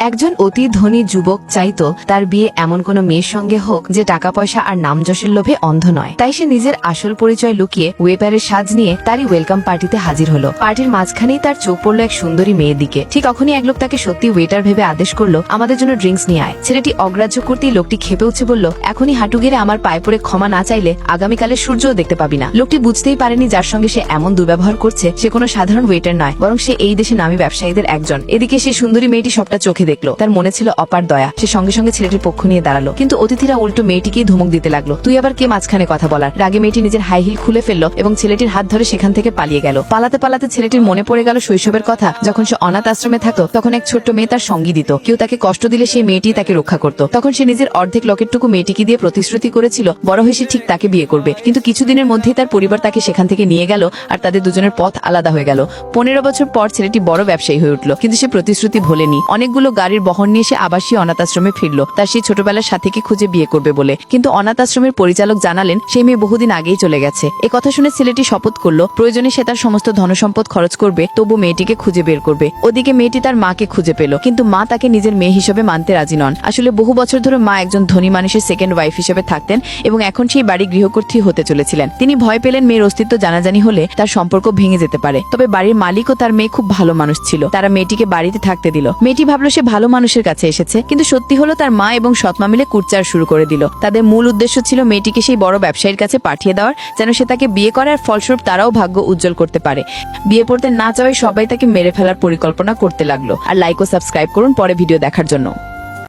একজন অতি ধনী যুবক চাইতো তার বিয়ে এমন কোনো মেয়ের সঙ্গে হোক যে টাকা পয়সা আর নাম যশের লোভে অন্ধ নয়। তাই সে নিজের আসল পরিচয় লুকিয়ে ওয়েপারের সাজ নিয়ে তারই ওয়েলকাম পার্টিতে হাজির হলো। পার্টির মাঝখানেই তার চোখ পড়লো এক সুন্দরী মেয়ের দিকে। ঠিক তখনই এক লোক তাকে সত্যি ওয়েটার ভেবে আদেশ করলো, আমাদের জন্য ড্রিঙ্কস নিয়ে আয়। ছেলেটি অগ্রাহ্য করতেই লোকটি খেপে উঠে বলল, এখনই হাঁটু গেড়ে আমার পায়ে পড়ে ক্ষমা না চাইলে আগামীকালে সূর্যও দেখতে পাবি না। লোকটি বুঝতেই পারেনি যার সঙ্গে সে এমন দুর্ব্যবহার করছে সে কোনো সাধারণ ওয়েটার নয়, বরং সে এই দেশে নামী ব্যবসায়ীদের একজন। এদিকে সে সুন্দরী মেয়েটি সবটা চোখে দেখলো, তার মনে ছিল অপার দয়া। সে সঙ্গে সঙ্গে ছেলেটির পক্ষ নিয়ে দাঁড়ালো, কিন্তু অতিথিরা উল্টো মেয়েটিকেই ধমক দিতে লাগলো, তুই আবার কে মাঝখানে কথা বলার। রাগে মেয়েটি নিজের হাই হিল খুলে ফেললো এবং ছেলেটির হাত ধরে সেখান থেকে পালিয়ে গেল। পালাতে পালাতে ছেলেটির মনে পড়ে গেল শৈশবের কথা, যখন সে অনাথ আশ্রমে থাকতো তখন এক ছোট্ট মেয়ে তার সঙ্গী দিত। কেউ তাকে কষ্ট দিলে সেই মেয়েটি তাকে রক্ষা করত। তখন সে নিজের অর্ধেক লকেটটুকু মেয়েটিকে দিয়ে প্রতিশ্রুতি করেছিল বড় হয়ে সে ঠিক তাকে বিয়ে করবে। কিন্তু কিছুদিনের মধ্যেই তার পরিবার তাকে সেখান থেকে নিয়ে গেল আর তাদের দুজনের পথ আলাদা হয়ে গেল। 15 বছর পর ছেলেটি বড় ব্যবসায়ী হয়ে উঠল, কিন্তু সে প্রতিশ্রুতি ভোলেনি। অনেকগুলো গাড়ির বহন নিয়ে সে আবার সেই অনাথ আশ্রমে ফিরলো তার সেই ছোটবেলার সাথীকে খুঁজে বিয়ে করবে বলে। কিন্তু অনাথ আশ্রমের পরিচালক জানালেন সেই মেয়ে বহুদিন আগেই চলে গেছে। এ কথা শুনে ছেলেটি শপথ করলো প্রয়োজনে সে তার সমস্ত ধনসম্পদ খরচ করবে, তবু মেয়েটিকে খুঁজে বের করবে। ওদিকে মেয়েটি তার মাকে খুঁজে পেল, কিন্তু মা তাকে নিজের মেয়ে হিসেবে মানতে রাজি নন। আসলে বহু বছর ধরে মা একজন ধনী মানুষের সেকেন্ড ওয়াইফ হিসেবে থাকতেন এবং এখন সেই বাড়ি গৃহকর্ত্রী হতে চলেছিলেন। তিনি ভয় পেলেন মেয়ের অস্তিত্ব জানাজানি হলে তার সম্পর্ক ভেঙে যেতে পারে। তবে বাড়ির মালিক ও তার মেয়ে খুব ভালো মানুষ ছিল, তারা মেয়েটিকে বাড়িতে থাকতে দিল। মেয়েটি ভাবলো সে ভালো মানুষের কাছে এসেছে, কিন্তু সত্যি হলো তার মা এবং সৎমা মিলে কুটচার শুরু করে দিল। তাদের মূল উদ্দেশ্য ছিল মেয়েটিকে সেই বড় ব্যবসায়ীর কাছে পাঠিয়ে দেওয়ার, যেন সে তাকে বিয়ে করে আর ফলস্বরূপ তারাও ভাগ্য উজ্জ্বল করতে পারে। বিয়ে পড়তে না চাওয়ায় সবাই তাকে মেরে ফেলার পরিকল্পনা করতে লাগলো। আর লাইক ও সাবস্ক্রাইব করুন পরে ভিডিও দেখার জন্য।